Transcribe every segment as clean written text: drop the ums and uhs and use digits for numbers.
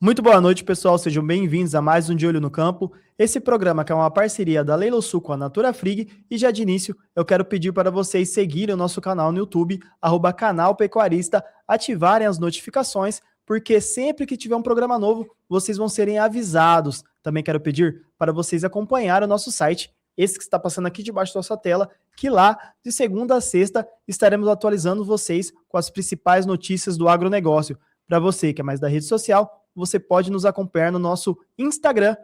Muito boa noite, pessoal. Sejam bem-vindos a mais um De Olho no Campo. Esse programa que é uma parceria da Leilosul com a Natura Frig. E já de início, eu quero pedir para vocês seguirem o nosso canal no YouTube, @canal Pecuarista, ativarem as notificações, porque sempre que tiver um programa novo, vocês vão serem avisados. Também quero pedir para vocês acompanharem o nosso site, esse que está passando aqui debaixo da sua tela, que lá, de segunda a sexta, estaremos atualizando vocês com as principais notícias do agronegócio. Para você que é mais da rede social, você pode nos acompanhar no nosso Instagram,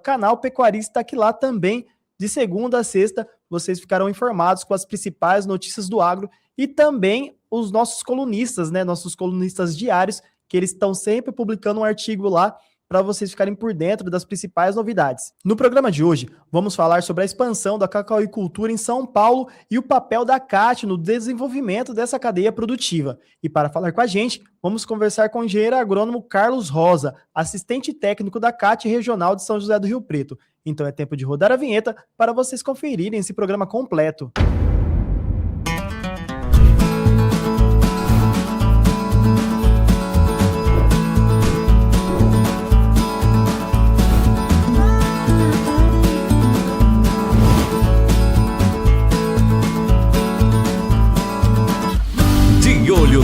@canal Pecuarista, que lá também, de segunda a sexta, vocês ficarão informados com as principais notícias do agro e também os nossos colunistas, né? Nossos colunistas diários, que eles estão sempre publicando um artigo lá para vocês ficarem por dentro das principais novidades. No programa de hoje, vamos falar sobre a expansão da cacauicultura em São Paulo e o papel da CAT no desenvolvimento dessa cadeia produtiva. E para falar com a gente, vamos conversar com o engenheiro agrônomo Carlos Rosa, assistente técnico da CAT Regional de São José do Rio Preto. Então é tempo de rodar a vinheta para vocês conferirem esse programa completo.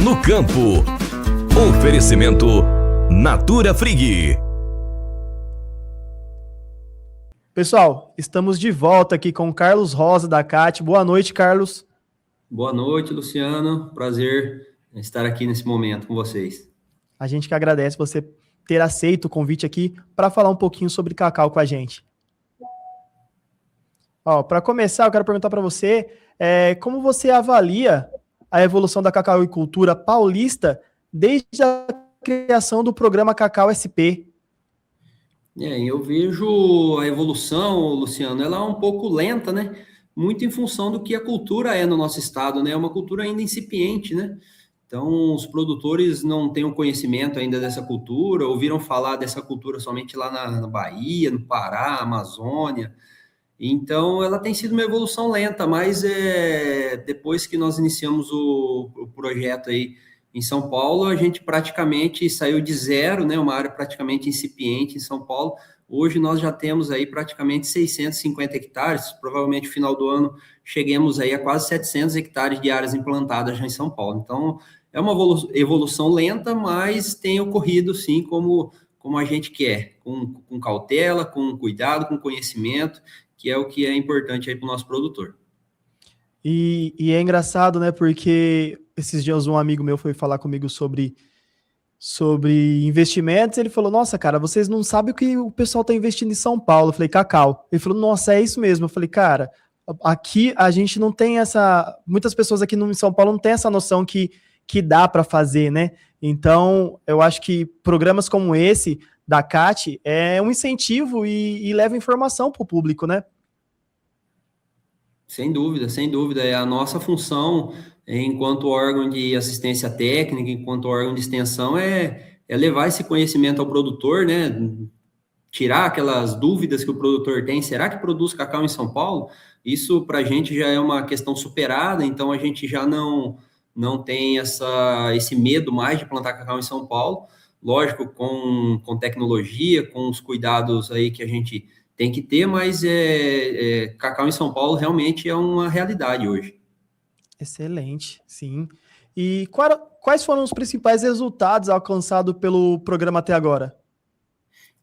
No campo. Oferecimento Natura Frig. Pessoal, estamos de volta aqui com o Carlos Rosa da CAT. Boa noite, Carlos. Boa noite, Luciano. Prazer estar aqui nesse momento com vocês. A gente que agradece você ter aceito o convite aqui para falar um pouquinho sobre cacau com a gente. Para começar, eu quero perguntar para você como você avalia a evolução da cacauicultura paulista desde a criação do programa Cacau SP. Eu vejo a evolução, Luciano, ela é um pouco lenta, né? Muito em função do que a cultura é no nosso estado, né? É uma cultura ainda incipiente, né? Então, os produtores não têm o conhecimento ainda dessa cultura, ouviram falar dessa cultura somente lá na Bahia, no Pará, Amazônia. Então, ela tem sido uma evolução lenta, mas depois que nós iniciamos o projeto aí em São Paulo, a gente praticamente saiu de zero, né, uma área praticamente incipiente em São Paulo. Hoje nós já temos aí praticamente 650 hectares, provavelmente no final do ano cheguemos aí a quase 700 hectares de áreas implantadas já em São Paulo. Então, é uma evolução lenta, mas tem ocorrido sim como a gente quer, com cautela, com cuidado, com conhecimento, que é o que é importante aí para o nosso produtor. E é engraçado, né, porque esses dias um amigo meu foi falar comigo sobre investimentos, ele falou, nossa, cara, vocês não sabem o que o pessoal está investindo em São Paulo. Eu falei, cacau. Ele falou, nossa, é isso mesmo. Eu falei, cara, aqui a gente não tem muitas pessoas aqui em São Paulo não tem essa noção que dá para fazer, né? Então, eu acho que programas como esse da CAT é um incentivo e leva informação para o público, né? Sem dúvida, sem dúvida. É a nossa função enquanto órgão de assistência técnica, enquanto órgão de extensão, é levar esse conhecimento ao produtor, né? Tirar aquelas dúvidas que o produtor tem. Será que produz cacau em São Paulo? Isso para a gente já é uma questão superada, então a gente já não tem esse medo mais de plantar cacau em São Paulo. Lógico, com tecnologia, com os cuidados aí que a gente tem que ter, mas cacau em São Paulo realmente é uma realidade hoje. Excelente, sim. E quais foram os principais resultados alcançados pelo programa até agora?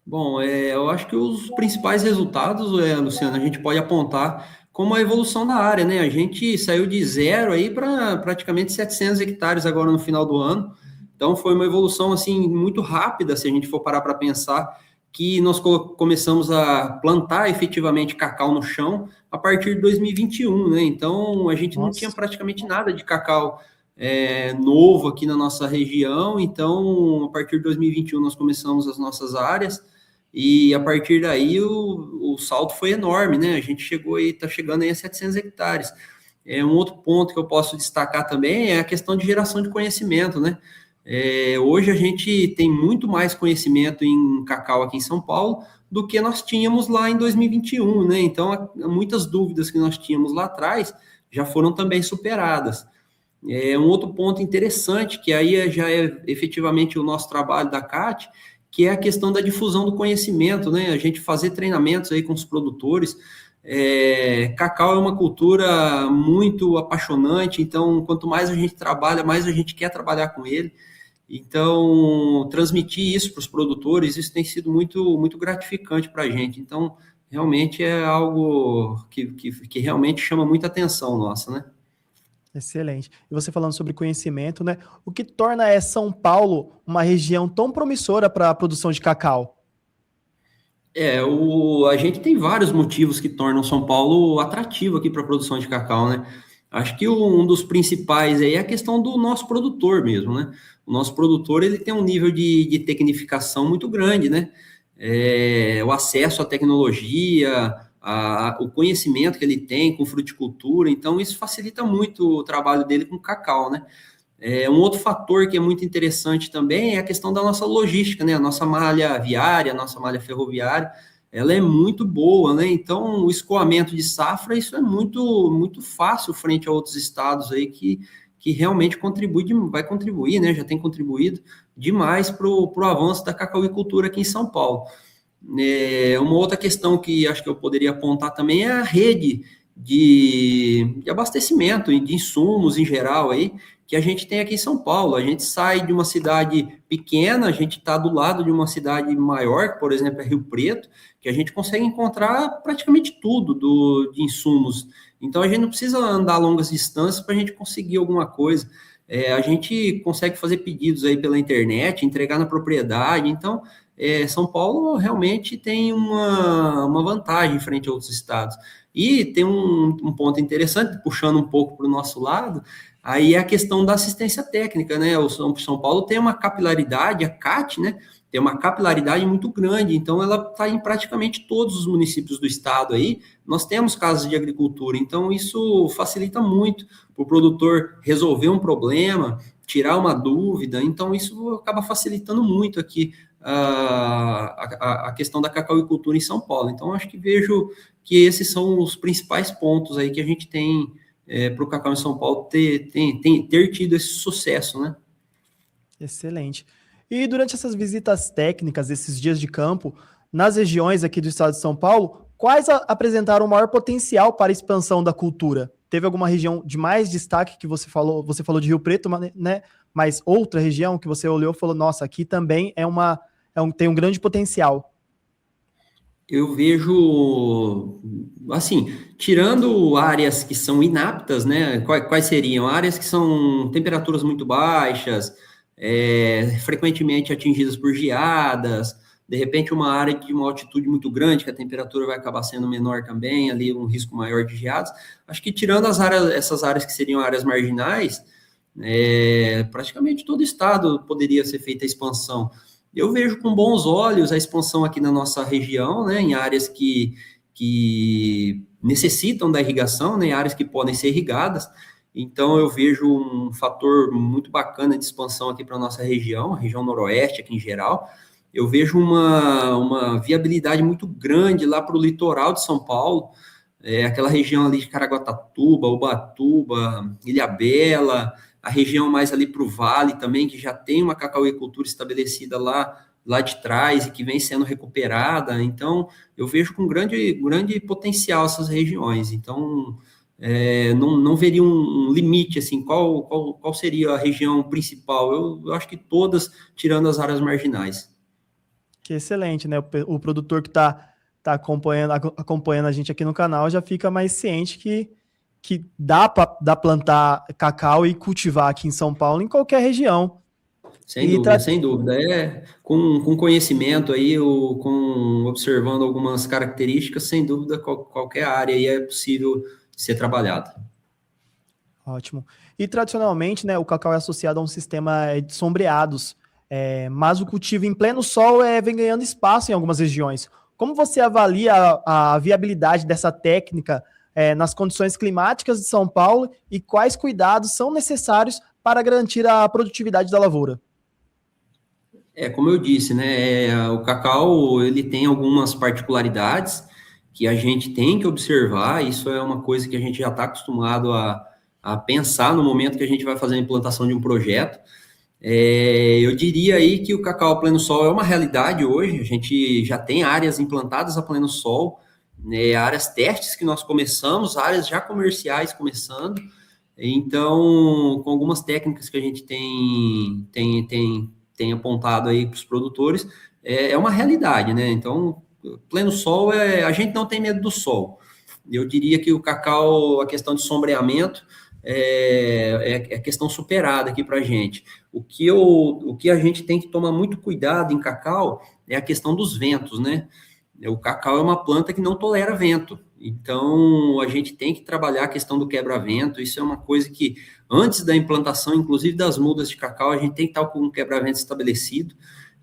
Bom, eu acho que os principais resultados, Luciano, a gente pode apontar como a evolução da área, né? A gente saiu de zero aí para praticamente 700 hectares agora no final do ano. Então, foi uma evolução, assim, muito rápida, se a gente for parar para pensar, que nós começamos a plantar efetivamente cacau no chão a partir de 2021, né? Então, a gente não tinha praticamente nada de cacau novo aqui na nossa região. Então, a partir de 2021, nós começamos as nossas áreas e a partir daí o salto foi enorme, né? A gente está chegando aí a 700 hectares. Um outro ponto que eu posso destacar também é a questão de geração de conhecimento, né? Hoje a gente tem muito mais conhecimento em cacau aqui em São Paulo do que nós tínhamos lá em 2021, né? Então, muitas dúvidas que nós tínhamos lá atrás já foram também superadas. Um outro ponto interessante, que aí já é efetivamente o nosso trabalho da CAT, que é a questão da difusão do conhecimento, né? A gente fazer treinamentos aí com os produtores. Cacau é uma cultura muito apaixonante, então quanto mais a gente trabalha, mais a gente quer trabalhar com ele. Então, transmitir isso para os produtores, isso tem sido muito, muito gratificante para a gente. Então, realmente é algo que realmente chama muita atenção nossa, né? Excelente. E você falando sobre conhecimento, né? O que torna São Paulo uma região tão promissora para a produção de cacau? A gente tem vários motivos que tornam São Paulo atrativo aqui para a produção de cacau, né? Acho que um dos principais aí é a questão do nosso produtor mesmo, né? O nosso produtor, ele tem um nível de tecnificação muito grande, né? O acesso à tecnologia, o conhecimento que ele tem com fruticultura, então isso facilita muito o trabalho dele com cacau, né? Um outro fator que é muito interessante também é a questão da nossa logística, né? A nossa malha viária, a nossa malha ferroviária, ela é muito boa, né? Então, o escoamento de safra, isso é muito, muito fácil frente a outros estados aí que realmente vai contribuir, né? Já tem contribuído demais para o avanço da cacauicultura aqui em São Paulo. Uma outra questão que acho que eu poderia apontar também é a rede de abastecimento e de insumos em geral aí, que a gente tem aqui em São Paulo. A gente sai de uma cidade pequena, a gente está do lado de uma cidade maior, que, por exemplo, é Rio Preto, que a gente consegue encontrar praticamente tudo de insumos. Então, a gente não precisa andar longas distâncias para a gente conseguir alguma coisa. A gente consegue fazer pedidos aí pela internet, entregar na propriedade. Então, São Paulo realmente tem uma vantagem frente a outros estados. E tem um ponto interessante, puxando um pouco para o nosso lado, aí é a questão da assistência técnica, né? O São Paulo tem uma capilaridade, a CAT, né? Tem uma capilaridade muito grande, então ela está em praticamente todos os municípios do estado aí. Nós temos casas de agricultura, então isso facilita muito para o produtor resolver um problema, tirar uma dúvida, então isso acaba facilitando muito aqui a questão da cacauicultura em São Paulo. Então, acho que vejo que esses são os principais pontos aí que a gente tem para o cacau em São Paulo ter tido esse sucesso, né? Excelente. E durante essas visitas técnicas, esses dias de campo, nas regiões aqui do estado de São Paulo, quais apresentaram o maior potencial para a expansão da cultura? Teve alguma região de mais destaque que você falou? Você falou de Rio Preto, né? Mas outra região que você olhou e falou, nossa, aqui também tem um grande potencial. Eu vejo, assim, tirando áreas que são inaptas, né? Quais seriam? Áreas que são temperaturas muito baixas, frequentemente atingidas por geadas, de repente uma área de uma altitude muito grande, que a temperatura vai acabar sendo menor também, ali um risco maior de geadas. Acho que tirando essas áreas que seriam áreas marginais, praticamente todo estado poderia ser feita a expansão. Eu vejo com bons olhos a expansão aqui na nossa região, né, em áreas que necessitam da irrigação, né, áreas que podem ser irrigadas. Então, eu vejo um fator muito bacana de expansão aqui para a nossa região, a região noroeste aqui em geral. Eu vejo uma viabilidade muito grande lá para o litoral de São Paulo, aquela região ali de Caraguatatuba, Ubatuba, Ilhabela, a região mais ali para o Vale também, que já tem uma cacauicultura estabelecida lá de trás e que vem sendo recuperada. Então, eu vejo com grande potencial essas regiões. Então, não veria um limite, assim, qual seria a região principal? Eu acho que todas, tirando as áreas marginais. Que excelente, né? O produtor que está acompanhando a gente aqui no canal já fica mais ciente que dá para plantar cacau e cultivar aqui em São Paulo, em qualquer região. Sem dúvida. Com conhecimento aí, observando algumas características, sem dúvida, qualquer área aí é possível ser trabalhada. Ótimo. E tradicionalmente, né, o cacau é associado a um sistema de sombreados, mas o cultivo em pleno sol vem ganhando espaço em algumas regiões. Como você avalia a viabilidade dessa técnica nas condições climáticas de São Paulo e quais cuidados são necessários para garantir a produtividade da lavoura? Como eu disse, né, o cacau ele tem algumas particularidades que a gente tem que observar. Isso é uma coisa que a gente já está acostumado a pensar no momento que a gente vai fazer a implantação de um projeto. Eu diria aí que o cacau a pleno sol é uma realidade hoje, a gente já tem áreas implantadas a pleno sol, né, áreas testes que nós começamos, áreas já comerciais começando, então, com algumas técnicas que a gente tem apontado aí para os produtores, é uma realidade, né? Então, pleno sol, a gente não tem medo do sol. Eu diria que o cacau, a questão de sombreamento, é questão superada aqui para a gente. O que a gente tem que tomar muito cuidado em cacau é a questão dos ventos, né? O cacau é uma planta que não tolera vento. Então, a gente tem que trabalhar a questão do quebra-vento. Isso é uma coisa que, antes da implantação, inclusive das mudas de cacau, a gente tem que estar com um quebra-vento estabelecido,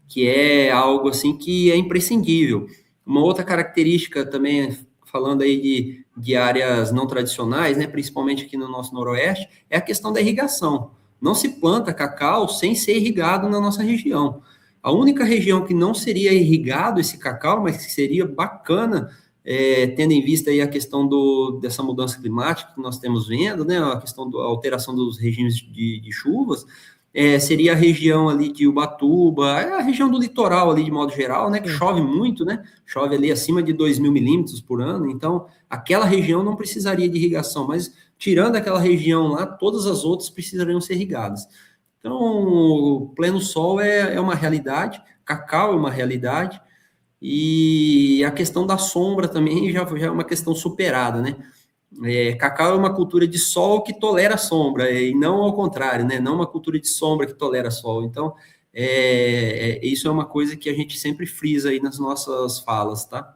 que é algo assim que é imprescindível. Uma outra característica também, falando aí de áreas não tradicionais, né, principalmente aqui no nosso noroeste, é a questão da irrigação. Não se planta cacau sem ser irrigado na nossa região. A única região que não seria irrigado esse cacau, mas que seria bacana, tendo em vista aí a questão dessa mudança climática que nós estamos vendo, né, a questão da alteração dos regimes de chuvas, seria a região ali de Ubatuba, a região do litoral ali de modo geral, né, que chove muito, né, chove ali acima de 2.000 milímetros por ano, então aquela região não precisaria de irrigação, mas tirando aquela região lá, todas as outras precisariam ser irrigadas. Então, o pleno sol é uma realidade, cacau é uma realidade, e a questão da sombra também já é uma questão superada, né? Cacau é uma cultura de sol que tolera sombra, e não ao contrário, né? Não uma cultura de sombra que tolera sol. Então, isso é uma coisa que a gente sempre frisa aí nas nossas falas, tá?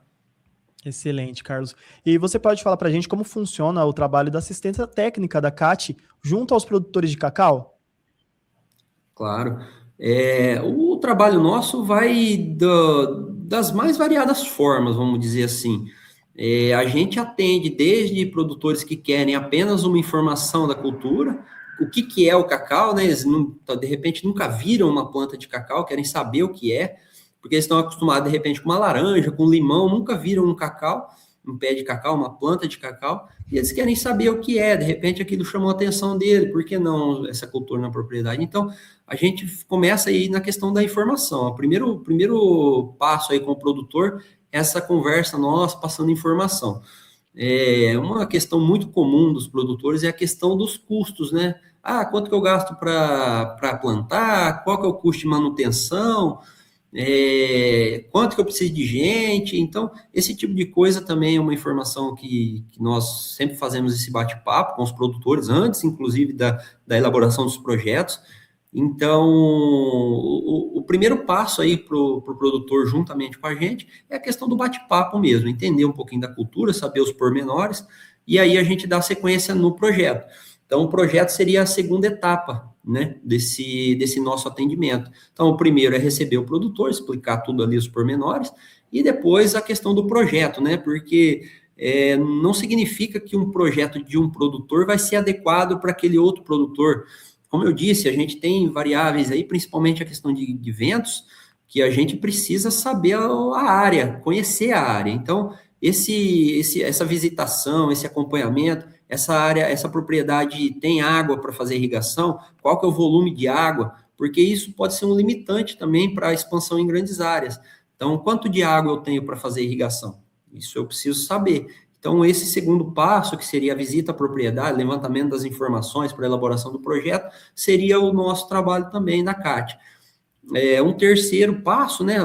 Excelente, Carlos. E você pode falar para a gente como funciona o trabalho da assistência técnica da CAT junto aos produtores de cacau? Claro. O trabalho nosso vai das mais variadas formas, vamos dizer assim. A gente atende desde produtores que querem apenas uma informação da cultura, o que é o cacau, né? Eles de repente nunca viram uma planta de cacau, querem saber o que é, porque eles estão acostumados de repente com uma laranja, com limão, nunca viram um cacau, um pé de cacau, uma planta de cacau, e eles querem saber o que é, de repente aquilo chamou a atenção dele, por que não essa cultura na propriedade? Então, a gente começa aí na questão da informação. O primeiro passo aí com o produtor é essa conversa nossa, passando informação. Uma questão muito comum dos produtores é a questão dos custos, né? Quanto que eu gasto para plantar? Qual que é o custo de manutenção? Quanto que eu preciso de gente? Então, esse tipo de coisa também é uma informação que nós sempre fazemos esse bate-papo com os produtores, antes, inclusive, da elaboração dos projetos. Então, o primeiro passo aí para o produtor, juntamente com a gente, é a questão do bate-papo mesmo, entender um pouquinho da cultura, saber os pormenores, e aí a gente dá sequência no projeto. Então, o projeto seria a segunda etapa, né, desse nosso atendimento. Então, o primeiro é receber o produtor, explicar tudo ali, os pormenores, e depois a questão do projeto, né, porque não significa que um projeto de um produtor vai ser adequado para aquele outro produtor. Como eu disse, a gente tem variáveis aí, principalmente a questão de ventos, que a gente precisa saber a área, conhecer a área. Então, essa visitação, esse acompanhamento, essa área, essa propriedade tem água para fazer irrigação, qual que é o volume de água, porque isso pode ser um limitante também para a expansão em grandes áreas. Então, quanto de água eu tenho para fazer irrigação? Isso eu preciso saber. Então, esse segundo passo, que seria a visita à propriedade, levantamento das informações para a elaboração do projeto, seria o nosso trabalho também da CAT. Um terceiro passo, né,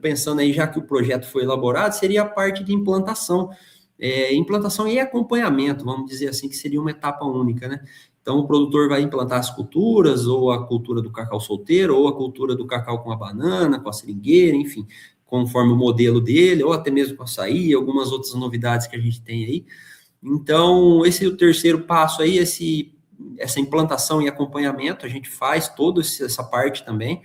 pensando aí já que o projeto foi elaborado, seria a parte de implantação. Implantação e acompanhamento, vamos dizer assim, que seria uma etapa única, né? Então, o produtor vai implantar as culturas, ou a cultura do cacau solteiro, ou a cultura do cacau com a banana, com a seringueira, enfim, conforme o modelo dele, ou até mesmo com açaí, algumas outras novidades que a gente tem aí. Então, esse é o terceiro passo aí, essa implantação e acompanhamento, a gente faz toda essa parte também,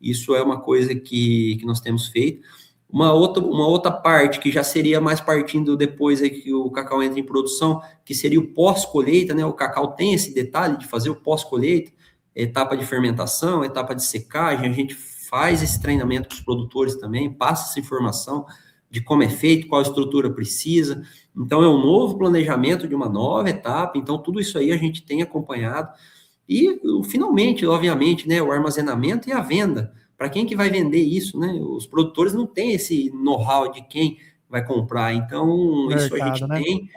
isso é uma coisa que nós temos feito. Uma outra parte que já seria mais partindo depois aí que o cacau entra em produção, que seria o pós-colheita, né? O cacau tem esse detalhe de fazer o pós-colheita, etapa de fermentação, etapa de secagem, a gente faz esse treinamento com os produtores também, passa essa informação de como é feito, qual estrutura precisa. Então, é um novo planejamento de uma nova etapa, então tudo isso aí a gente tem acompanhado. E, finalmente, obviamente, né, o armazenamento e a venda. Para quem que vai vender isso, né? Os produtores não têm esse know-how de quem vai comprar. Então, isso a Mercado, gente né? tem,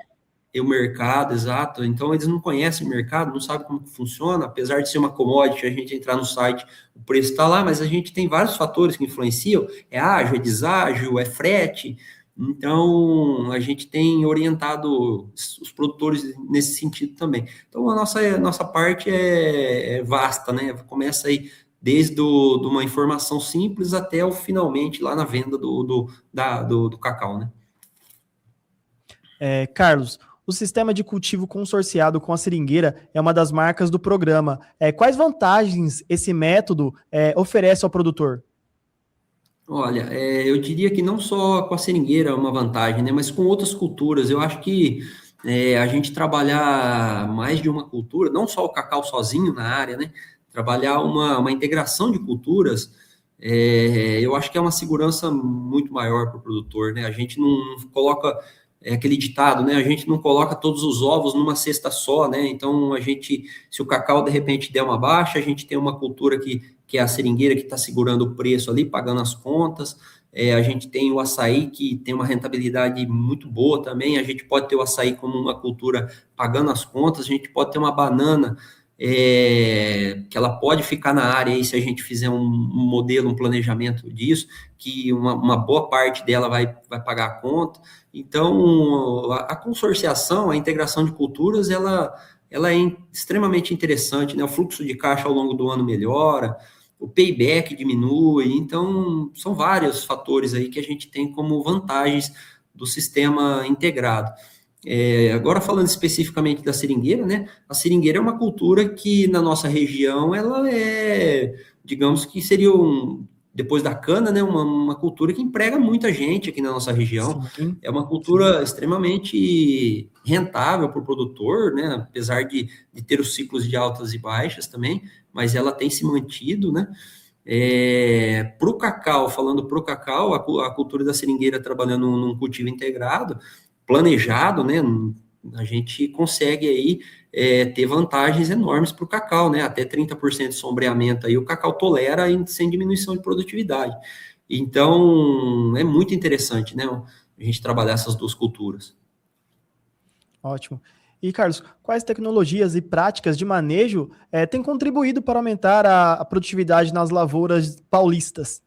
o mercado, exato. Então, eles não conhecem o mercado, não sabem como que funciona. Apesar de ser uma commodity, a gente entrar no site, o preço está lá, mas a gente tem vários fatores que influenciam. É ágil, é deságil, é frete. Então, a gente tem orientado os produtores nesse sentido também. Então, a nossa parte é vasta, né? Começa aí desde de uma informação simples até o finalmente lá na venda do cacau, né? Carlos, o sistema de cultivo consorciado com a seringueira é uma das marcas do programa. Quais vantagens esse método oferece ao produtor? Olha, eu diria que não só com a seringueira é uma vantagem, né, mas com outras culturas. Eu acho que a gente trabalhar mais de uma cultura, não só o cacau sozinho na área, né, trabalhar uma integração de culturas, eu acho que é uma segurança muito maior para o produtor, né? A gente não coloca, aquele ditado, né? A gente não coloca todos os ovos numa cesta só, né? Então, se o cacau de repente der uma baixa, a gente tem uma cultura que é a seringueira que está segurando o preço ali, pagando as contas. A gente tem o açaí, que tem uma rentabilidade muito boa também. A gente pode ter o açaí como uma cultura pagando as contas, a gente pode ter uma banana que ela pode ficar na área aí se a gente fizer um modelo, um planejamento disso, que uma boa parte dela vai pagar a conta. Então, a consorciação, a integração de culturas, ela é extremamente interessante, né? O fluxo de caixa ao longo do ano melhora, o payback diminui, então são vários fatores aí que a gente tem como vantagens do sistema integrado. Agora falando especificamente da seringueira, né? A seringueira é uma cultura que na nossa região ela digamos que seria depois da cana, né? Uma cultura que emprega muita gente aqui na nossa região. Sim, É uma sim. cultura extremamente rentável para o produtor, né? Apesar de ter os ciclos de altas e baixas também, mas ela tem se mantido, né? Para o cacau, falando para o cacau, a cultura da seringueira trabalhando num cultivo integrado, planejado, né? A gente consegue aí ter vantagens enormes para o cacau, né? Até 30% de sombreamento aí o cacau tolera sem diminuição de produtividade. Então, é muito interessante, né? A gente trabalhar essas duas culturas. Ótimo. E, Carlos, quais tecnologias e práticas de manejo têm contribuído para aumentar a produtividade nas lavouras paulistas?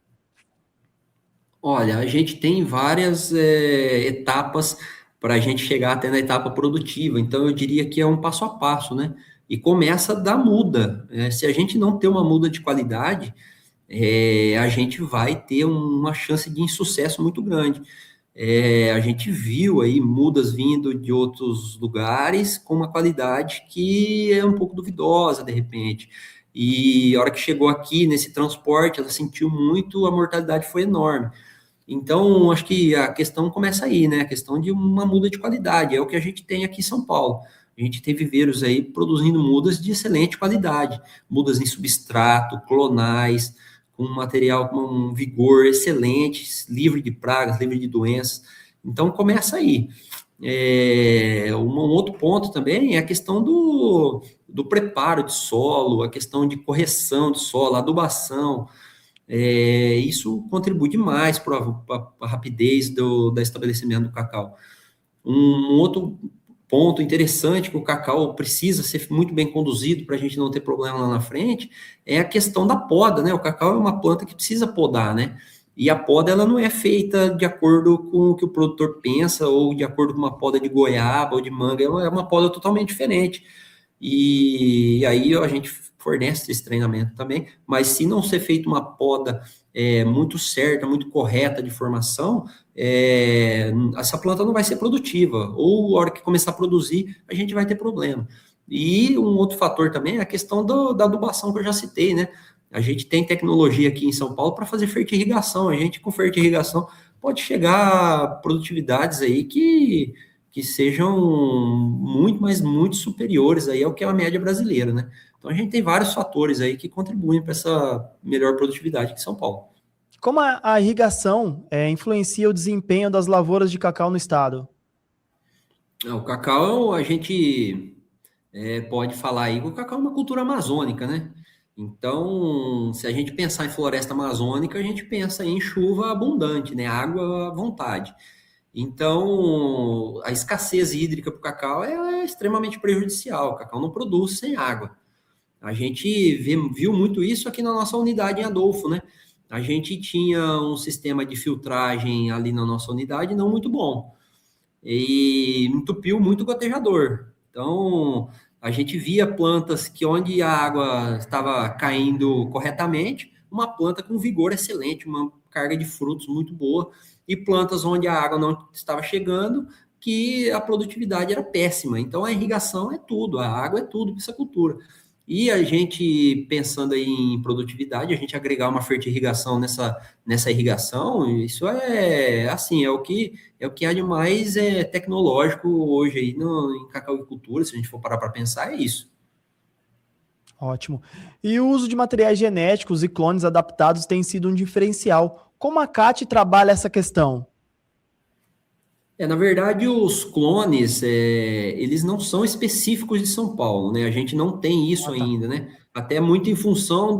Olha, a gente tem várias etapas para a gente chegar até na etapa produtiva, então eu diria que é um passo a passo, né? E começa da muda. Se a gente não ter uma muda de qualidade, a gente vai ter uma chance de insucesso muito grande. A gente viu aí mudas vindo de outros lugares com uma qualidade que é um pouco duvidosa, de repente. E a hora que chegou aqui nesse transporte, ela sentiu muito, a mortalidade foi enorme. Então, acho que a questão começa aí, né? A questão de uma muda de qualidade, é o que a gente tem aqui em São Paulo. A gente tem viveiros aí produzindo mudas de excelente qualidade, mudas em substrato, clonais, com um material com um vigor excelente, livre de pragas, livre de doenças. Então, começa aí. Um outro ponto também é a questão do preparo de solo, a questão de correção de solo, adubação. Isso contribui demais para a rapidez do estabelecimento do cacau. Um outro ponto interessante que o cacau precisa ser muito bem conduzido para a gente não ter problema lá na frente é a questão da poda, né? O cacau é uma planta que precisa podar, né? E a poda ela não é feita de acordo com o que o produtor pensa ou de acordo com uma poda de goiaba ou de manga, é uma poda totalmente diferente. E aí a gente fornece esse treinamento também, mas se não ser feita uma poda muito certa, muito correta de formação, essa planta não vai ser produtiva, ou a hora que começar a produzir, a gente vai ter problema. E um outro fator também é a questão da adubação que eu já citei, né? A gente tem tecnologia aqui em São Paulo para fazer fertirrigação, a gente com fertirrigação pode chegar a produtividades aí que sejam muito, mas muito superiores aí ao que é a média brasileira, né? Então a gente tem vários fatores aí que contribuem para essa melhor produtividade aqui em São Paulo. Como a irrigação influencia o desempenho das lavouras de cacau no estado? O cacau, a gente pode falar aí que o cacau é uma cultura amazônica, né? Então, se a gente pensar em floresta amazônica, a gente pensa em chuva abundante, né? Água à vontade. Então, a escassez hídrica para o cacau é extremamente prejudicial. O cacau não produz sem água. A gente viu muito isso aqui na nossa unidade em Adolfo, né? A gente tinha um sistema de filtragem ali na nossa unidade não muito bom. E entupiu muito o gotejador. Então, a gente via plantas que onde a água estava caindo corretamente, uma planta com vigor excelente, uma carga de frutos muito boa, e plantas onde a água não estava chegando, que a produtividade era péssima. Então, a irrigação é tudo, a água é tudo para essa cultura. E a gente, pensando aí em produtividade, a gente agregar uma fertirrigação nessa irrigação, isso é, assim, é o que há de mais tecnológico hoje aí em cacauicultura, se a gente for parar para pensar, é isso. Ótimo. E o uso de materiais genéticos e clones adaptados tem sido um diferencial. Como a CAT trabalha essa questão? Na verdade, os clones, eles não são específicos de São Paulo, né? A gente não tem isso Ah, tá. ainda, né? Até muito em função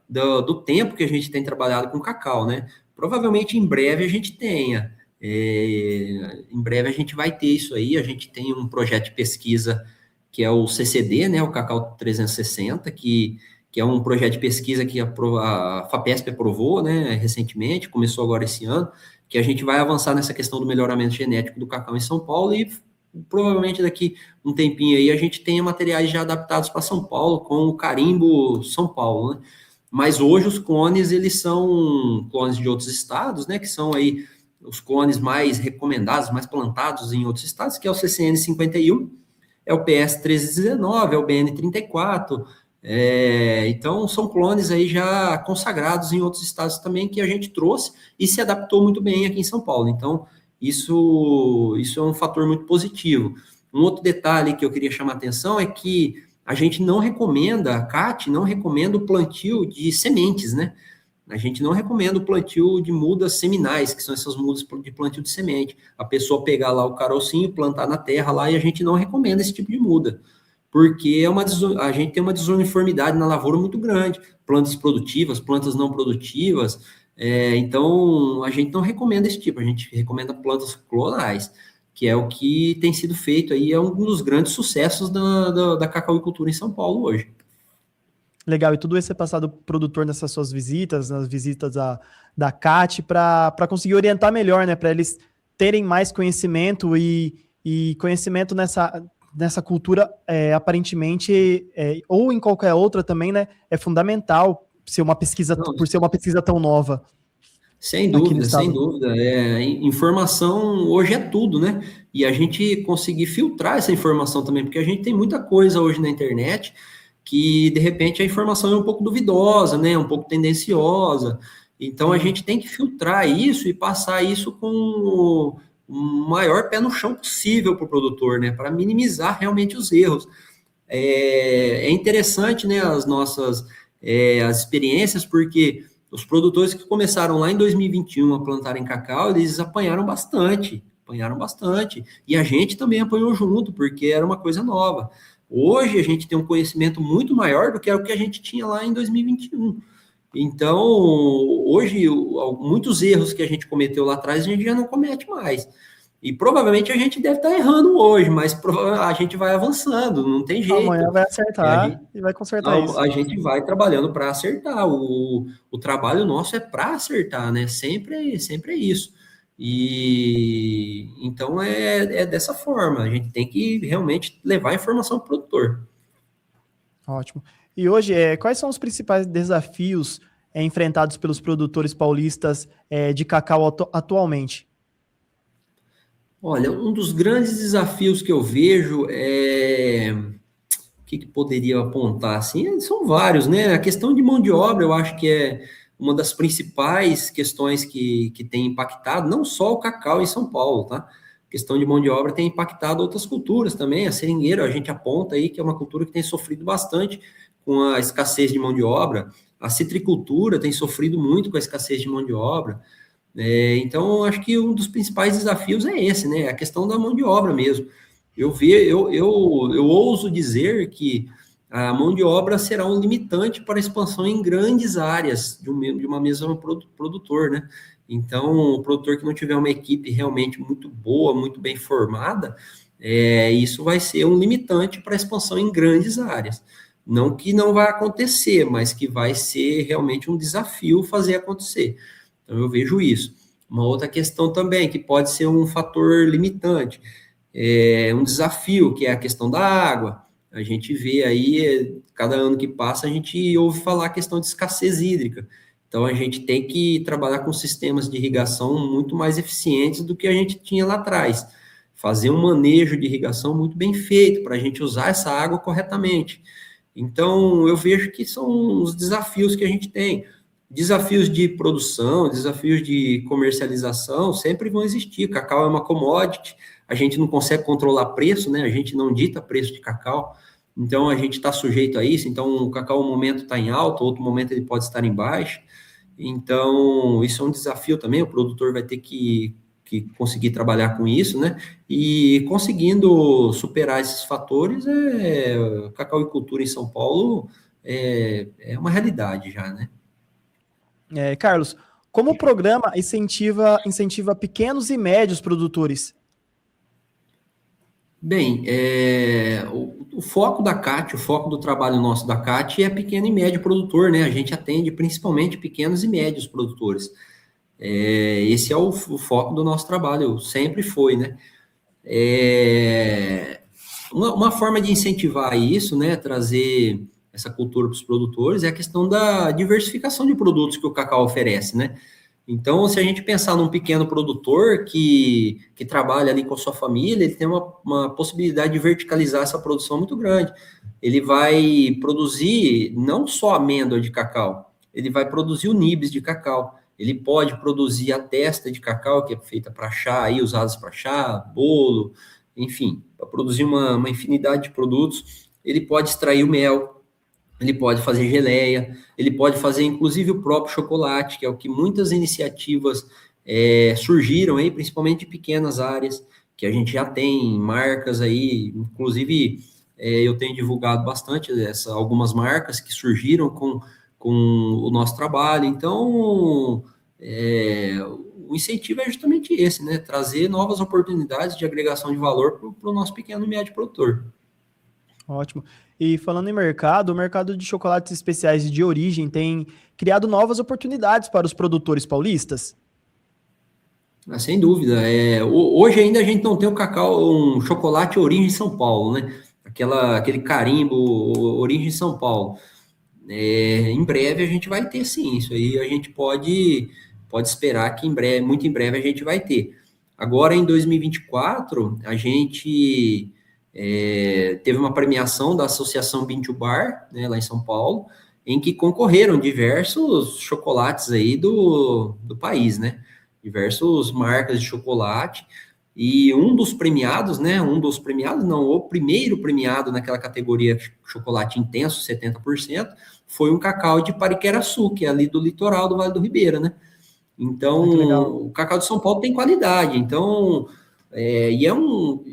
do tempo que a gente tem trabalhado com cacau, né? Provavelmente em breve a gente tenha. Em breve a gente vai ter isso aí. A gente tem um projeto de pesquisa que é o CCD, né? O Cacau 360, que é um projeto de pesquisa que a FAPESP aprovou, né? Recentemente, começou agora esse ano, que a gente vai avançar nessa questão do melhoramento genético do cacau em São Paulo e provavelmente daqui um tempinho aí a gente tenha materiais já adaptados para São Paulo com o carimbo São Paulo, né? Mas hoje os clones, eles são clones de outros estados, né? Que são aí os clones mais recomendados, mais plantados em outros estados, que é o CCN 51, é o PS 1319, é o BN 34, então, são clones aí já consagrados em outros estados também que a gente trouxe e se adaptou muito bem aqui em São Paulo. Então, isso é um fator muito positivo. Um outro detalhe que eu queria chamar a atenção é que a gente não recomenda, a CAT não recomenda o plantio de sementes, né? A gente não recomenda o plantio de mudas seminais, que são essas mudas de plantio de semente. A pessoa pegar lá o carocinho, plantar na terra lá, e a gente não recomenda esse tipo de muda porque a gente tem uma desuniformidade na lavoura muito grande, plantas produtivas, plantas não produtivas, então a gente não recomenda esse tipo, a gente recomenda plantas clonais, que é o que tem sido feito aí, é um dos grandes sucessos da cacauicultura em São Paulo hoje. Legal, e tudo isso é passado para o produtor nessas suas visitas, nas visitas da CAT, para conseguir orientar melhor, né? Para eles terem mais conhecimento e conhecimento nessa cultura, aparentemente, ou em qualquer outra também, né? É fundamental ser uma pesquisa, Não, por ser uma pesquisa tão nova. sem Aqui no dúvida, sem estado. dúvida. Informação hoje é tudo, né? E a gente conseguir filtrar essa informação também, porque a gente tem muita coisa hoje na internet que, de repente, a informação é um pouco duvidosa, né? Um pouco tendenciosa. Então, a gente tem que filtrar isso e passar isso com o maior pé no chão possível para o produtor, né? Para minimizar realmente os erros. É interessante, né? As experiências, porque os produtores que começaram lá em 2021 a plantarem cacau, eles apanharam bastante, e a gente também apanhou junto, porque era uma coisa nova. Hoje a gente tem um conhecimento muito maior do que era o que a gente tinha lá em 2021. Então, hoje, muitos erros que a gente cometeu lá atrás, a gente já não comete mais. E provavelmente a gente deve estar errando hoje, mas a gente vai avançando, não tem jeito. Amanhã vai E a gente, acertar e vai consertar isso. a gente vai trabalhando para acertar. O trabalho nosso é para acertar, né? Sempre é isso. E então é dessa forma. A gente tem que realmente levar a informação para o produtor. Ótimo. E hoje, quais são os principais desafios enfrentados pelos produtores paulistas de cacau atualmente? Olha, um dos grandes desafios que eu vejo o que poderia apontar assim? São vários, né? A questão de mão de obra, eu acho que é uma das principais questões que tem impactado, não só o cacau em São Paulo, tá? A questão de mão de obra tem impactado outras culturas também. A seringueira, a gente aponta aí que é uma cultura que tem sofrido bastante com a escassez de mão de obra. A citricultura tem sofrido muito com a escassez de mão de obra. Então, acho que um dos principais desafios é esse, né? A questão da mão de obra mesmo. Eu ouso dizer que a mão de obra será um limitante para a expansão em grandes áreas de uma mesma produtor, né? Então, o produtor que não tiver uma equipe realmente muito boa, muito bem formada, isso vai ser um limitante para a expansão em grandes áreas. Não que não vai acontecer, mas que vai ser realmente um desafio fazer acontecer. Então, eu vejo isso. Uma outra questão também, que pode ser um fator limitante, um desafio, que é a questão da água. A gente vê aí, cada ano que passa, a gente ouve falar a questão de escassez hídrica. Então, a gente tem que trabalhar com sistemas de irrigação muito mais eficientes do que a gente tinha lá atrás. Fazer um manejo de irrigação muito bem feito, para a gente usar essa água corretamente. Então, eu vejo que são os desafios que a gente tem. Desafios de produção, desafios de comercialização sempre vão existir. Cacau é uma commodity, a gente não consegue controlar preço, né? A gente não dita preço de cacau, então a gente está sujeito a isso. Então, o cacau, um momento está em alta, outro momento ele pode estar em baixa. Então, isso é um desafio também, o produtor vai ter que conseguir trabalhar com isso, né? E conseguindo superar esses fatores, cacauicultura em São Paulo é uma realidade já, né? Carlos, como o programa incentiva pequenos e médios produtores? Bem, o foco da CAT, o foco do trabalho nosso da CAT é pequeno e médio produtor, né? A gente atende principalmente pequenos e médios produtores. Esse é o foco do nosso trabalho, sempre foi, né? Uma forma de incentivar isso, né? Trazer essa cultura para os produtores é a questão da diversificação de produtos que o cacau oferece, né? Então, se a gente pensar num pequeno produtor que trabalha ali com a sua família, ele tem uma possibilidade de verticalizar essa produção muito grande. Ele vai produzir não só amêndoa de cacau, ele vai produzir o nibs de cacau. Ele pode produzir a testa de cacau, que é feita para chá, aí, usadas para chá, bolo, enfim, para produzir uma infinidade de produtos. Ele pode extrair o mel, ele pode fazer geleia, ele pode fazer inclusive o próprio chocolate, que é o que muitas iniciativas surgiram aí, principalmente de pequenas áreas, que a gente já tem marcas aí, inclusive eu tenho divulgado bastante algumas marcas que surgiram com o nosso trabalho. Então, o incentivo é justamente esse, né? Trazer novas oportunidades de agregação de valor para o nosso pequeno e médio produtor. Ótimo. E falando em mercado, o mercado de chocolates especiais e de origem tem criado novas oportunidades para os produtores paulistas? Sem dúvida. Hoje ainda a gente não tem o cacau, um chocolate origem São Paulo, né? Aquele carimbo origem São Paulo. Em breve a gente vai ter, sim. Isso aí a gente pode esperar que muito em breve a gente vai ter. Agora, em 2024, a gente teve uma premiação da Associação Bean to Bar, né, lá em São Paulo, em que concorreram diversos chocolates aí do país, né? Diversas marcas de chocolate. E um dos premiados, né? O primeiro premiado naquela categoria chocolate intenso, 70%, foi um cacau de Pariqueraçu, que é ali do litoral do Vale do Ribeira, né? Então, o cacau de São Paulo tem qualidade. Então,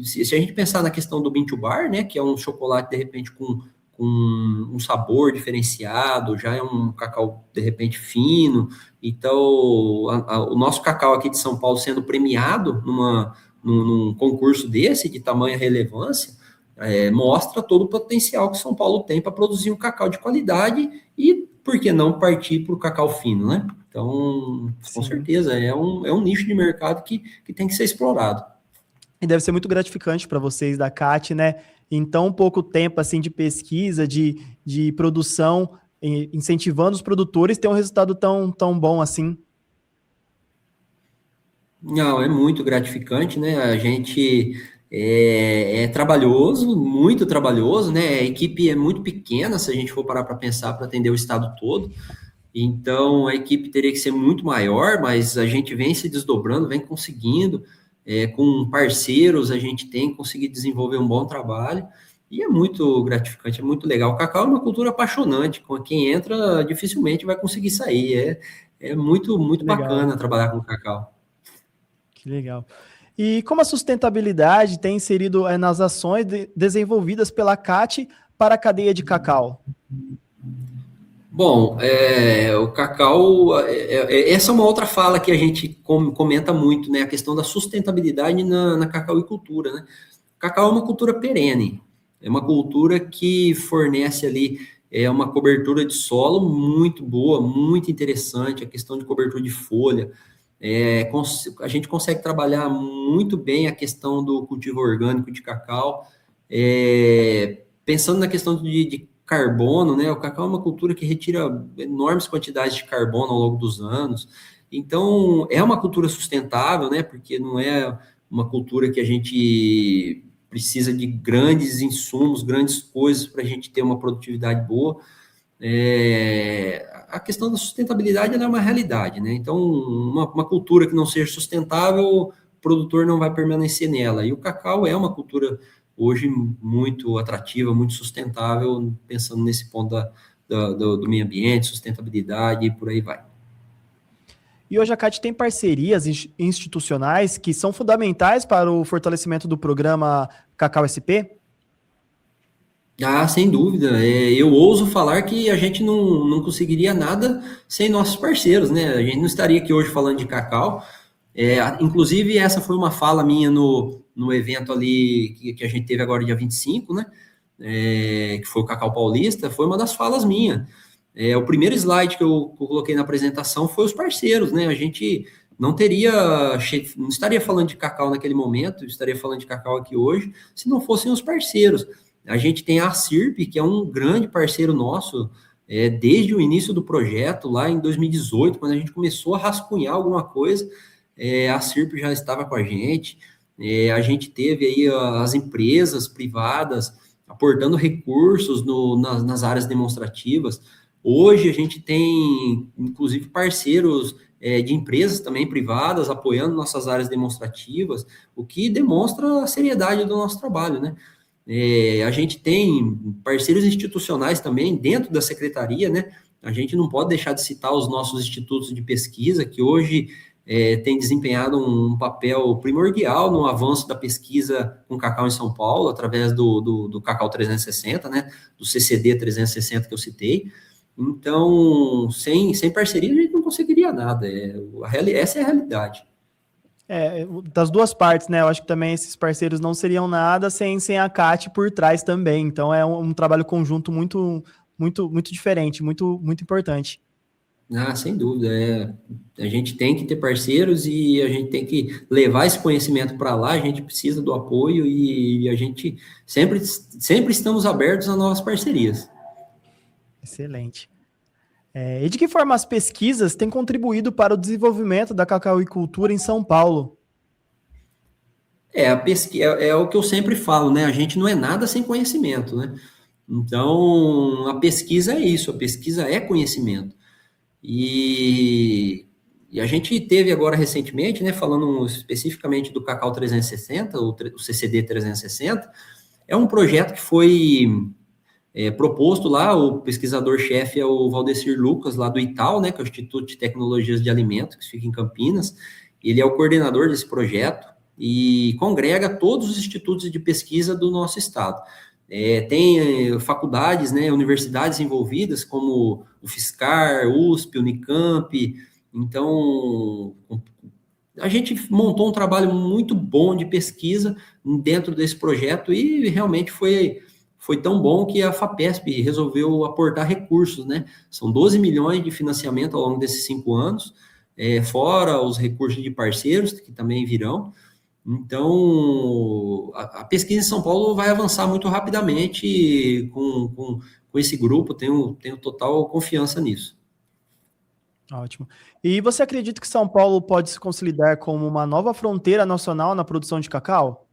se a gente pensar na questão do Bean to Bar, né? Que é um chocolate, de repente, com um sabor diferenciado, já é um cacau, de repente, fino. Então, o nosso cacau aqui de São Paulo sendo premiado num concurso desse, de tamanha relevância, mostra todo o potencial que São Paulo tem para produzir um cacau de qualidade e, por que não, partir para o cacau fino, né? Então, com certeza, é um nicho de mercado que tem que ser explorado. E deve ser muito gratificante para vocês da CAT, né? Em tão pouco tempo assim, de pesquisa, de produção, incentivando os produtores, ter um resultado tão bom assim. Não, é muito gratificante, né? A gente é trabalhoso, muito trabalhoso, né? A equipe é muito pequena, se a gente for parar para pensar, para atender o estado todo. Então, a equipe teria que ser muito maior, mas a gente vem se desdobrando, vem conseguindo. Com parceiros, a gente tem conseguido desenvolver um bom trabalho. E é muito gratificante, é muito legal. O cacau é uma cultura apaixonante. Com quem entra, dificilmente vai conseguir sair. É muito, muito bacana trabalhar com cacau. Que legal. E como a sustentabilidade tem inserido nas ações desenvolvidas pela CAT para a cadeia de cacau? Bom, o cacau, essa é uma outra fala que a gente comenta muito, né? A questão da sustentabilidade na cacauicultura, né? O cacau é uma cultura perene, é uma cultura que fornece ali uma cobertura de solo muito boa, muito interessante, a questão de cobertura de folha. A gente consegue trabalhar muito bem a questão do cultivo orgânico de cacau, pensando na questão de carbono, né? O cacau é uma cultura que retira enormes quantidades de carbono ao longo dos anos. Então, é uma cultura sustentável, né? Porque não é uma cultura que a gente precisa de grandes insumos, grandes coisas para a gente ter uma produtividade boa. A questão da sustentabilidade ela é uma realidade, né? Então, uma cultura que não seja sustentável, o produtor não vai permanecer nela. E o cacau é uma cultura hoje muito atrativa, muito sustentável, pensando nesse ponto do meio ambiente, sustentabilidade e por aí vai. E hoje a CAT tem parcerias institucionais que são fundamentais para o fortalecimento do programa Cacau SP? Ah, sem dúvida. Eu ouso falar que a gente não conseguiria nada sem nossos parceiros, né? A gente não estaria aqui hoje falando de cacau. Inclusive, essa foi uma fala minha no evento ali que a gente teve agora dia 25, né? Que foi o Cacau Paulista, foi uma das falas minhas. O primeiro slide que eu coloquei na apresentação foi os parceiros, né? A gente não estaria falando de cacau naquele momento, estaria falando de cacau aqui hoje, se não fossem os parceiros. A gente tem a CIRP, que é um grande parceiro nosso, desde o início do projeto, lá em 2018, quando a gente começou a rascunhar alguma coisa, a CIRP já estava com a gente. A gente teve aí as empresas privadas aportando recursos nas áreas demonstrativas. Hoje a gente tem, inclusive, parceiros de empresas também privadas apoiando nossas áreas demonstrativas, o que demonstra a seriedade do nosso trabalho, né? A gente tem parceiros institucionais também dentro da secretaria, né? A gente não pode deixar de citar os nossos institutos de pesquisa, que hoje tem desempenhado um papel primordial no avanço da pesquisa com cacau em São Paulo, através do Cacau 360, né? Do CCD 360 que eu citei. Então, sem parceria, a gente não conseguiria nada. Essa é a realidade. Das duas partes, né? Eu acho que também esses parceiros não seriam nada sem a CAT por trás também. Então, é um trabalho conjunto muito, muito, muito diferente, muito, muito importante. Sem dúvida. A gente tem que ter parceiros e a gente tem que levar esse conhecimento para lá. A gente precisa do apoio e a gente sempre estamos abertos a novas parcerias. Excelente. E de que forma as pesquisas têm contribuído para o desenvolvimento da cacauicultura em São Paulo? A pesquisa é o que eu sempre falo, né? A gente não é nada sem conhecimento, né? Então, a pesquisa é isso, a pesquisa é conhecimento. E a gente teve agora recentemente, né, falando especificamente do Cacau 360, o CCD 360, é um projeto que foi proposto lá, o pesquisador-chefe é o Valdecir Lucas, lá do ITAL, né, que é o Instituto de Tecnologias de Alimentos, que fica em Campinas. Ele é o coordenador desse projeto e congrega todos os institutos de pesquisa do nosso estado. Tem faculdades, né, universidades envolvidas, como o FISCAR, USP, Unicamp. Então, a gente montou um trabalho muito bom de pesquisa dentro desse projeto e realmente foi tão bom que a FAPESP resolveu aportar recursos, né? São 12 milhões de financiamento ao longo desses 5 anos, fora os recursos de parceiros que também virão. Então, a pesquisa em São Paulo vai avançar muito rapidamente com esse grupo, tenho total confiança nisso. Ótimo. E você acredita que São Paulo pode se consolidar como uma nova fronteira nacional na produção de cacau?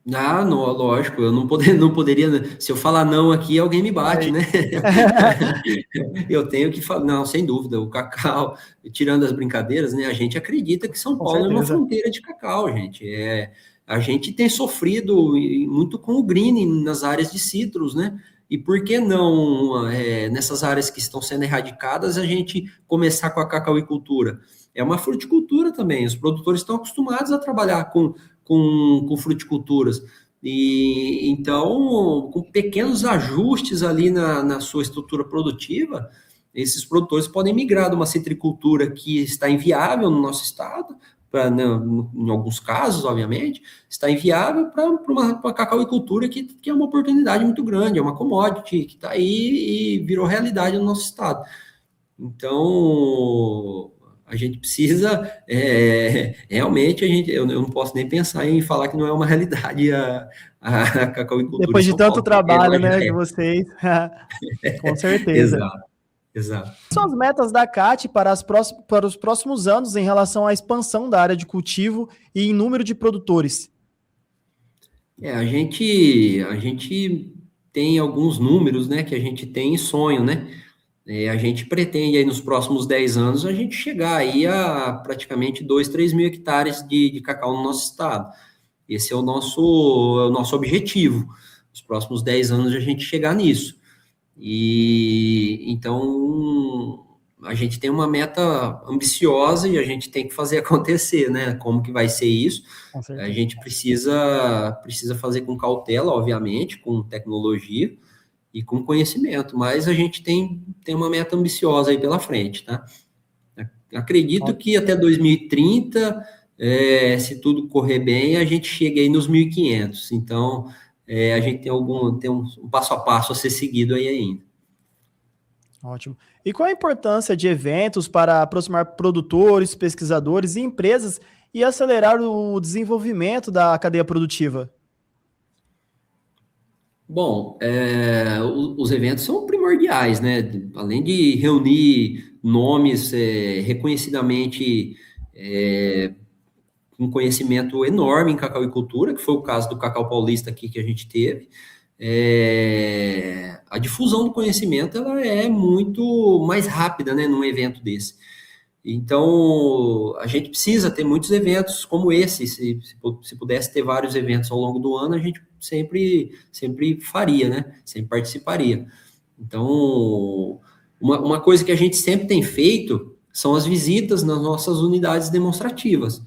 Não, lógico, eu não poderia, se eu falar não aqui, alguém me bate, né? Eu tenho que falar, não, sem dúvida, o cacau, tirando as brincadeiras, né, a gente acredita que São Paulo é uma fronteira de cacau, gente. A gente tem sofrido muito com o greening nas áreas de citros, né? E por que não, nessas áreas que estão sendo erradicadas, a gente começar com a cacauicultura? é uma fruticultura também. Os produtores estão acostumados a trabalhar com fruticulturas. E então, com pequenos ajustes ali na sua estrutura produtiva, esses produtores podem migrar de uma citricultura que está inviável no nosso estado, em alguns casos, obviamente, está inviável para uma cacauicultura que é uma oportunidade muito grande, é uma commodity que está aí e virou realidade no nosso estado. Então, a gente precisa, realmente, eu não posso nem pensar em falar que não é uma realidade a cacauicultura. Depois de tanto trabalho, né, de é. vocês, com certeza. Exato. Quais são as metas da CAT para os próximos anos em relação à expansão da área de cultivo e em número de produtores? A gente tem alguns números, né, que a gente tem em sonho, né? A gente pretende aí nos próximos 10 anos a gente chegar aí a praticamente 2, 3 mil hectares de cacau no nosso estado. Esse é o nosso objetivo. Nos próximos 10 anos a gente chegar nisso. E então a gente tem uma meta ambiciosa e a gente tem que fazer acontecer, né? Como que vai ser isso? A gente precisa fazer com cautela, obviamente, com tecnologia e com conhecimento, mas a gente tem uma meta ambiciosa aí pela frente, tá? Acredito que até 2030, se tudo correr bem, a gente chega aí nos 1.500. Então, a gente tem um passo a passo a ser seguido aí ainda. Ótimo. E qual a importância de eventos para aproximar produtores, pesquisadores e empresas e acelerar o desenvolvimento da cadeia produtiva? Bom, os eventos são primordiais, né? Além de reunir nomes reconhecidamente um conhecimento enorme em cacauicultura, que foi o caso do Cacau Paulista aqui que a gente teve. A difusão do conhecimento ela é muito mais rápida, né, num evento desse. Então, a gente precisa ter muitos eventos como esse. Se pudesse ter vários eventos ao longo do ano, a gente sempre faria, né? Sempre participaria. Então, uma coisa que a gente sempre tem feito são as visitas nas nossas unidades demonstrativas.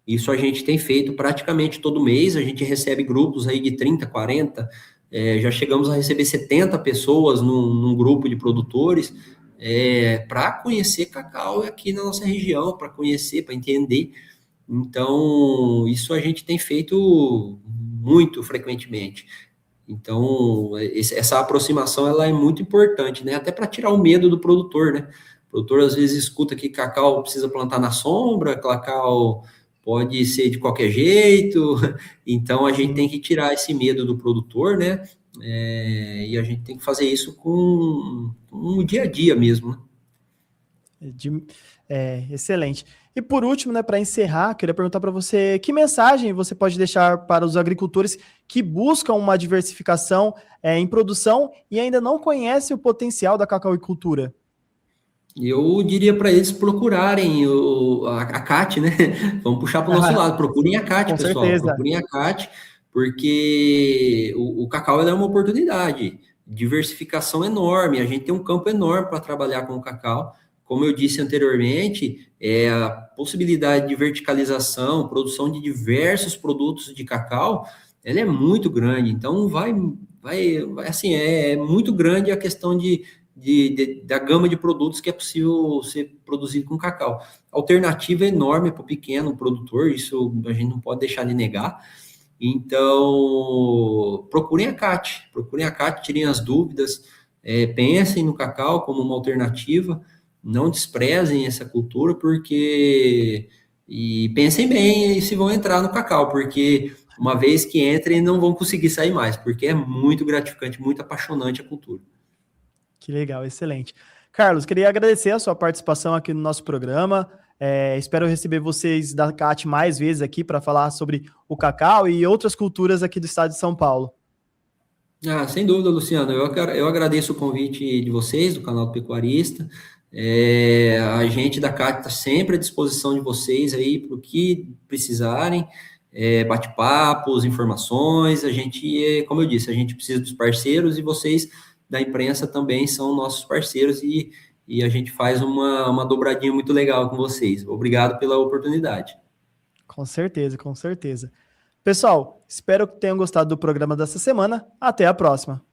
Isso a gente tem feito praticamente todo mês. A gente recebe grupos aí de 30, 40, já chegamos a receber 70 pessoas num grupo de produtores, para conhecer cacau aqui na nossa região, para conhecer, para entender. Então, isso a gente tem feito muito frequentemente. Então, essa aproximação ela é muito importante, né? Até para tirar o medo do produtor, né? O produtor às vezes escuta que cacau precisa plantar na sombra, cacau pode ser de qualquer jeito. Então, a gente tem que tirar esse medo do produtor, né? E a gente tem que fazer isso com o dia a dia mesmo, né? Excelente. E por último, né, para encerrar, queria perguntar para você que mensagem você pode deixar para os agricultores que buscam uma diversificação em produção e ainda não conhecem o potencial da cacauicultura. Eu diria para eles procurarem a CAT, né? Vamos puxar para o nosso lado. Procurem a CAT, com pessoal. Certeza. Procurem a CAT, porque o cacau é uma oportunidade. Diversificação enorme. A gente tem um campo enorme para trabalhar com o cacau. Como eu disse anteriormente, a possibilidade de verticalização, produção de diversos produtos de cacau, ela é muito grande. Então, assim, é muito grande a questão da gama de produtos que é possível ser produzido com cacau. A alternativa é enorme para o pequeno produtor, isso a gente não pode deixar de negar. Então, procurem a CAT, tirem as dúvidas, pensem no cacau como uma alternativa, não desprezem essa cultura, e pensem bem se vão entrar no cacau, porque uma vez que entrem, não vão conseguir sair mais, porque é muito gratificante, muito apaixonante a cultura. Que legal, excelente. Carlos, queria agradecer a sua participação aqui no nosso programa. Espero receber vocês da CAT mais vezes aqui para falar sobre o cacau e outras culturas aqui do estado de São Paulo. Sem dúvida, Luciano. Eu agradeço o convite de vocês, do canal do Pecuarista. A gente da CAT está sempre à disposição de vocês aí para o que precisarem. Bate-papos, informações. A gente, como eu disse, a gente precisa dos parceiros e vocês da imprensa também são nossos parceiros e e a gente faz uma dobradinha muito legal com vocês. Obrigado pela oportunidade. Com certeza, com certeza. Pessoal, espero que tenham gostado do programa dessa semana. Até a próxima.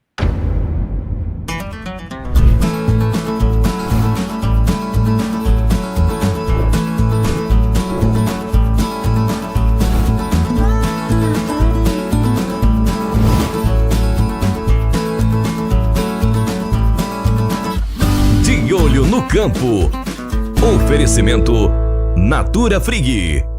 De olho no campo. Oferecimento Natura Frig.